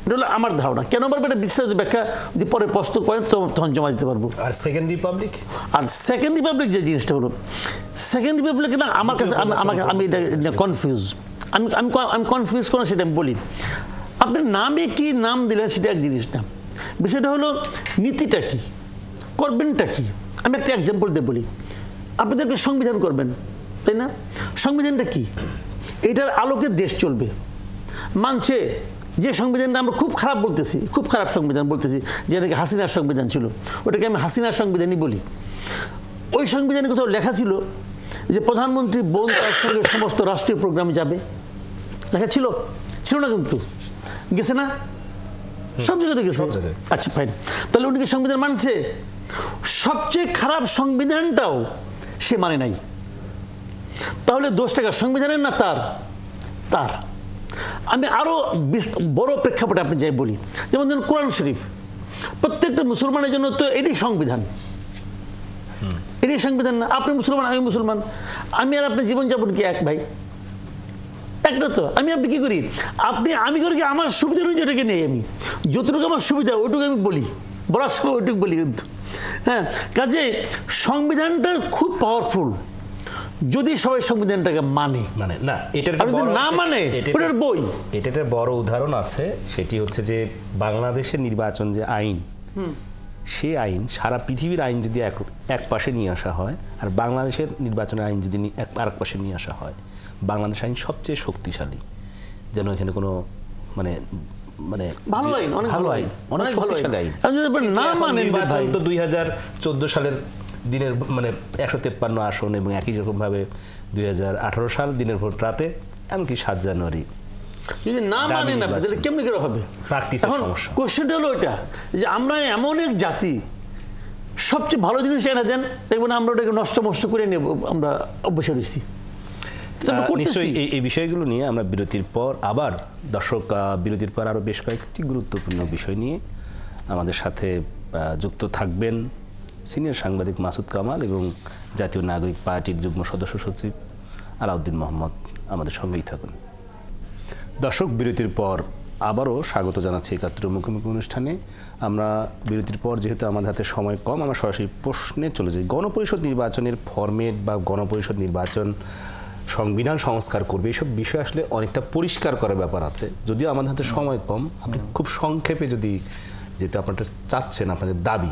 এটা হলো আমার ধারণা। কেন বাড়বে এটা বিস্তারিত ব্যাখ্যা যদি পরে প্রস্তুত করেন তখন জমা দিতে পারবো। আর সেকেন্ড রিপাবলিক যে জিনিসটা হলো, সেকেন্ড রিপাবলিক না আমার কাছে আমি এটা কনফিউজ, আমি কনফিউজ করেন সেটা আমি বলি। আপনার নামে কি নাম দিলেন সেটা এক জিনিস না, বিষয়টা হলো নীতিটা কি, করবেনটা কি। আমি একটা এক্সাম্পল দিয়ে বলি, আপনাদেরকে সংবিধান করবেন, তাই না? সংবিধানটা কি? এটার আলোকে দেশ চলবে। মানছে যে সংবিধানটা আমরা খুব খারাপ বলতেছি, খুব খারাপ সংবিধান বলতেছি, যেটাকে হাসিনার সংবিধান ছিল, ওটাকে আমি হাসিনার সংবিধানই বলি। ওই সংবিধানে কোথাও লেখা ছিল যে প্রধানমন্ত্রী বোন তার সঙ্গে সমস্ত রাষ্ট্রীয় প্রোগ্রামে যাবে? লেখা ছিল? ছিল না, কিন্তু গেছে না, সব জায়গাতে গেছে। আচ্ছা ফাইন, তাহলে উনি কি সংবিধান মানছে? সবচেয়ে খারাপ সংবিধানটাও সে মানে নাই, তাহলে দোষটা সংবিধানের না তার? আমি আরো বড় প্রেক্ষাপটে আপনি যাই বলি, যেমন ধরুন কোরআন শরীফ, প্রত্যেকটা মুসলমানের জন্য তো এটাই সংবিধান, এটাই সংবিধান না? আপনি মুসলমান, আমি মুসলমান, আমি আর আপনার জীবনযাপন কি এক ভাই? একটা তো। আপনি কি করি, আমি করি কি আমার সুবিধা অনুযায়ী ওটাকে নেই, আমি যতটুকু আমার সুবিধা ওইটুকু আমি বলি, বলার সময় ওইটুকু বলি কিন্তু। হ্যাঁ, কাজে সংবিধানটা খুব পাওয়ারফুল যদি সবাই সংবিধানটাকে মানে না, এটার না মানে ওটার বই। এটার বড় উদাহরণ আছে, সেটি হচ্ছে যে বাংলাদেশের নির্বাচন যে আইন, সেই আইন সারা পৃথিবীর আইন যদি এক পাশে নিয়ে আসা হয়, আর বাংলাদেশের নির্বাচনের আইন যদি আরেক পাশে নিয়ে আসা হয়, বাংলাদেশ আইন সবচেয়ে শক্তিশালী। যেন এখানে কোনো মানে মানে ভালো আইন, অনেক ভালো আইন, অনেক শক্তিশালী আইন। না মানে নির্বাচন তো 2014 সালের দিনের মানে 153 আসন, এবং একই রকম ভাবে 2018 সাল দিনের ভোট রাতে এমনকি 7 জানুয়ারি যদি না মানে না তাহলে কেমনি করে হবে? প্র্যাকটিসের এখন সমস্যা। কোশ্চেনটা হলো এটা যে আমরা এমন এক জাতি, সবচেয়ে ভালো জিনিস এনে দেন, দেখবেন আমরা ওটাকে নষ্ট করে নেব, আমরা অভ্যাস রয়েছি। নিশ্চয়ই এই বিষয়গুলো নিয়ে আমরা বিরতির পর আবার দর্শক বিরতির পর আরও বেশ কয়েকটি গুরুত্বপূর্ণ বিষয় নিয়ে আমাদের সাথে যুক্ত থাকবেন সিনিয়র সাংবাদিক মাসুদ কামাল এবং জাতীয় নাগরিক পার্টির যুগ্ম সদস্য সচিব আলাউদ্দিন মোহাম্মদ। আমাদের সঙ্গেই থাকুন। দর্শক বিরতির পর আবারও স্বাগত জানাচ্ছি ৭১ মুখোমুখি অনুষ্ঠানে। আমরা বিরতির পর যেহেতু আমাদের হাতে সময় কম, আমরা সরাসরি প্রশ্নে চলে যাই। গণপরিষদ নির্বাচনের ফরম্যাট বা গণপরিষদ নির্বাচন সংবিধান সংস্কার করবে, এইসব বিষয় আসলে অনেকটা পরিষ্কার করার ব্যাপার আছে। যদিও আমাদের হাতে সময় কম, আপনি খুব সংক্ষেপে যদি যেটা আপনারা চাচ্ছেন, আপনাদের দাবি,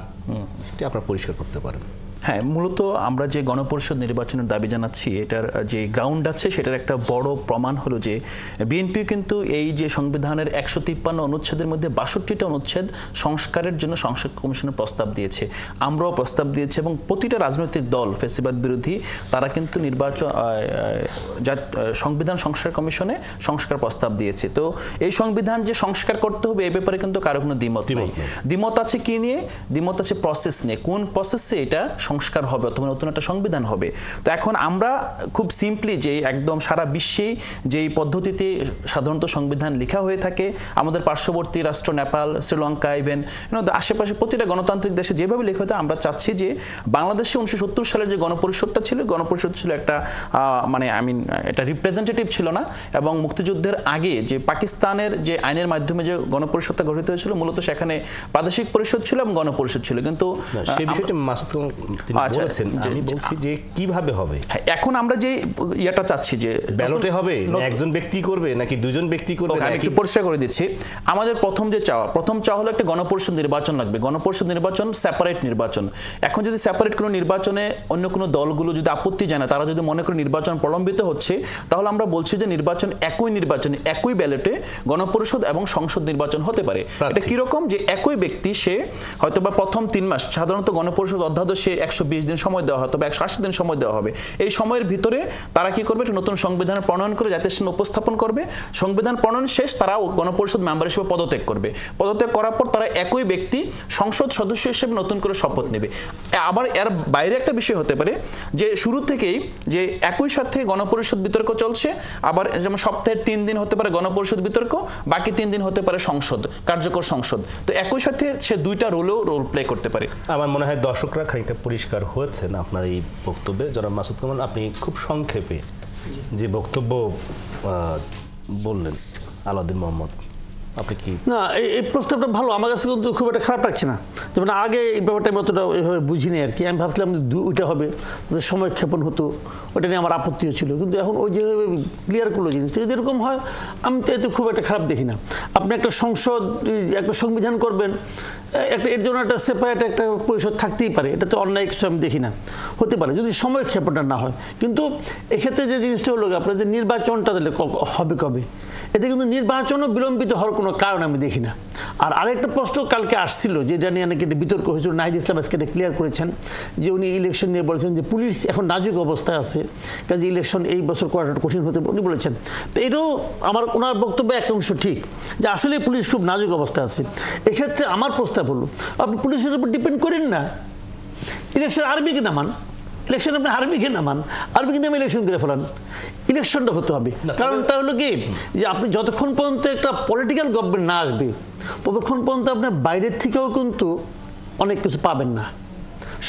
সেটি আপনারা পরিষ্কার করতে পারেন। হ্যাঁ, মূলত আমরা যে গণপরিষদ নির্বাচনের দাবি জানাচ্ছি, এটার যে গ্রাউন্ড আছে সেটার একটা বড় প্রমাণ হলো যে বিএনপি কিন্তু এই যে সংবিধানের ১৫৩ অনুচ্ছেদের মধ্যে ৬২টা অনুচ্ছেদ সংস্কারের জন্য সংসদ কমিশনের প্রস্তাব দিয়েছে, আমরাও প্রস্তাব দিয়েছি, এবং প্রতিটা রাজনৈতিক দল ফ্যাসিবাদ বিরোধী তারা কিন্তু সংবিধান সংস্কার কমিশনে সংস্কার প্রস্তাব দিয়েছে। তো এই সংবিধান যে সংস্কার করতে হবে এ ব্যাপারে কিন্তু কারো কোনো দ্বিমত নেই। দ্বিমত আছে কি নিয়ে? দ্বিমত আছে প্রসেস নিয়ে, কোন প্রসেসে এটা সংস্কার হবে অথবা নতুন একটা সংবিধান হবে। তো এখন আমরা খুব সিম্পলি যে একদম সারা বিশ্বেই যেই পদ্ধতিতে সাধারণত সংবিধান লেখা হয়ে থাকে, আমাদের পার্শ্ববর্তী রাষ্ট্র নেপাল, শ্রীলঙ্কা, ইভেন আশেপাশে প্রতিটা গণতান্ত্রিক দেশে যেভাবে লেখা হতো, আমরা চাচ্ছি যে বাংলাদেশে 1970 সালের যে গণপরিষদটা ছিল, গণপরিষদ ছিল একটা এটা রিপ্রেজেন্টেটিভ ছিল না, এবং মুক্তিযুদ্ধের আগে যে পাকিস্তানের যে আইনের মাধ্যমে যে গণপরিষদটা গঠিত হয়েছিল, মূলত সেখানে প্রাদেশিক পরিষদ ছিল এবং গণপরিষদ ছিল। কিন্তু সেই বিষয়টি মাসুদ বলেছেন, আমি বলছি যে কিভাবে হবে। এখন আমরা যে ইয়াটা চাচ্ছি যে ব্যালটে হবে, একজন ব্যক্তি করবে নাকি দুজন ব্যক্তি করবে? আমি একটু পরিষ্কার করে দিচ্ছি। আমাদের প্রথম চাওয়া হলো একটা গণপরিষদ নির্বাচন লাগবে। গণপরিষদ নির্বাচন সেপারেট নির্বাচন। এখন যদি সেপারেট কোনো নির্বাচনে অন্য কোনো দলগুলো যদি আপত্তি জানায়, তারা যদি মনে করে নির্বাচন প্রলম্বিত হচ্ছে, তাহলে আমরা বলছি যে নির্বাচনে একই ব্যালটে গণপরিষদ এবং সংসদ নির্বাচন হতে পারে। এটা কিরকম? যে একই ব্যক্তি, সে হয়তো বা প্রথম 3 মাস, সাধারণত গণপরিষদ অধ্যাদেশে 120 দিন সময় দেওয়া হয়, তবে 180 দিন সময় দেওয়া হবে। এই সময়ের ভিতরে তারা কি করবে? একটা নতুন সংবিধান প্রণয়ন করে জাতির সামনে উপস্থাপন করবে। সংবিধান প্রণয়ন শেষ, তারা গণপরিষদ মেম্বার হিসেবে পদত্যাগ করবে। পদত্যাগ করার পর তারা একই ব্যক্তি সংসদ সদস্য হিসেবে নতুন করে শপথ নেবে। আবার এর বাইরে একটা বিষয় হতে পারে যে শুরু থেকেই যে একই সাথে গণপরিষদ বিতর্ক চলছে, আবার যেমন সপ্তাহের 3 দিন হতে পারে গণপরিষদ বিতর্ক, বাকি 3 দিন হতে পারে কার্যকর সংসদ। তো একই সাথে সে দুইটা রোল প্লে করতে পারে। আমার মনে হয় দর্শকরা খানিকটা পরিষ্কার হয়েছেন আপনার এই বক্তব্যে। জনাব মাসুদ কামাল, আপনি খুব সংক্ষেপে যে বক্তব্য বললেন, আলাউদ্দিন মোহাম্মদ, আপনি কি? না, এই প্রস্তাবটা ভালো, আমার কাছে কিন্তু খুব একটা খারাপ লাগছে না। যেমন আগে এই ব্যাপারটা আমি অতটা এভাবে বুঝিনি আর কি। আমি ভাবছিলাম ওইটা হবে, সময় ক্ষেপণ হতো, ওটা নিয়ে আমার আপত্তিও ছিল। কিন্তু এখন ওই যে ক্লিয়ার করলো জিনিস, যদি এরকম হয় আমি তো এতে খুব একটা খারাপ দেখি না। আপনি একটা সংবিধান করবেন, এর জন্য একটা সেপারেট একটা পরিষদ থাকতেই পারে, এটা তো অন্যায় কিছু আমি দেখি না, হতে পারে যদি সময় ক্ষেপণটা না হয়। কিন্তু এক্ষেত্রে যে জিনিসটা হলো আপনাদের নির্বাচনটা হবে কবে, এতে কিন্তু নির্বাচনও বিলম্বিত হওয়ার কোনো কারণ আমি দেখি না। আর আরেকটা প্রশ্ন কালকে আসছিল, যেটা নিয়ে অনেক বিতর্ক হয়েছিল, নাহিদ ইসলাম আজকে এটা ক্লিয়ার করেছেন যে উনি ইলেকশন নিয়ে বলেছেন যে পুলিশ এখন নাজুক অবস্থায় আছে, কাজে ইলেকশন এই বছর করাটা কঠিন হতে উনি বলেছেন। তো এটাও ওনার বক্তব্য একটা অংশ ঠিক, যে আসলে পুলিশ খুব নাজুক অবস্থায় আছে। এক্ষেত্রে আমার প্রস্তাব হলো, আপনি পুলিশের উপর ডিপেন্ড করেন না, ইলেকশন আর্মিকে নামান, ইলেকশন আপনি আর্মিকে নামান, আর্মিকে নামে ইলেকশন করে ফেলান। ইলেকশনটা হতে হবে, কারণটা হলো কি যে আপনি যতক্ষণ পর্যন্ত একটা পলিটিক্যাল গভর্নমেন্ট না আসবে, ততক্ষণ পর্যন্ত আপনার বাইরের থেকেও কিন্তু অনেক কিছু পাবেন না।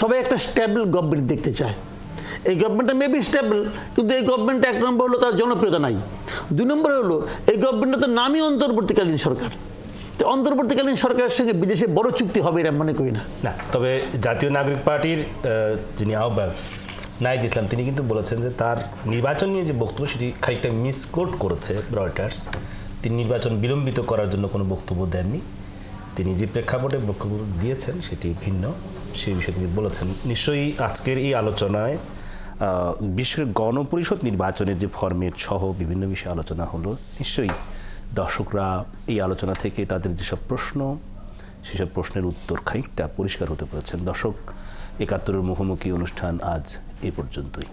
সবাই একটা স্টেবল গভর্নমেন্ট দেখতে চায়। এই গভর্নমেন্টটা মেবি স্টেবল, কিন্তু এই গভর্নমেন্ট 1 নম্বর হলো তার জনপ্রিয়তা নাই, 2 নম্বর হলো এই গভর্নমেন্টটা তো নামই অন্তর্বর্তীকালীন সরকার। তো অন্তর্বর্তীকালীন সরকারের সঙ্গে বিদেশে বড় চুক্তি হবে এটা মনে করি না। তবে জাতীয় নাগরিক পার্টির যিনি আহ্বায়ক নাহিদ ইসলাম, তিনি কিন্তু বলেছেন যে তার নির্বাচন নিয়ে যে বক্তব্য সেটি খানিকটা মিসকোট করেছে রয়টার্স। তিনি নির্বাচন বিলম্বিত করার জন্য কোনো বক্তব্য দেননি, তিনি যে প্রেক্ষাপটে বক্তব্য দিয়েছেন সেটি ভিন্ন, সেই বিষয়ে তিনি বলেছেন। নিশ্চয়ই আজকের এই আলোচনায় বিশেষ করে গণপরিষদ নির্বাচনের যে ফরম্যাট সহ বিভিন্ন বিষয়ে আলোচনা হলো, নিশ্চয়ই দর্শকরা এই আলোচনা থেকে তাদের যেসব প্রশ্ন, সেসব প্রশ্নের উত্তর খানিকটা পরিষ্কার হতে পেরেছেন। দর্শক, ৭১-এর মুখোমুখি অনুষ্ঠান আজ এ পর্যন্তই।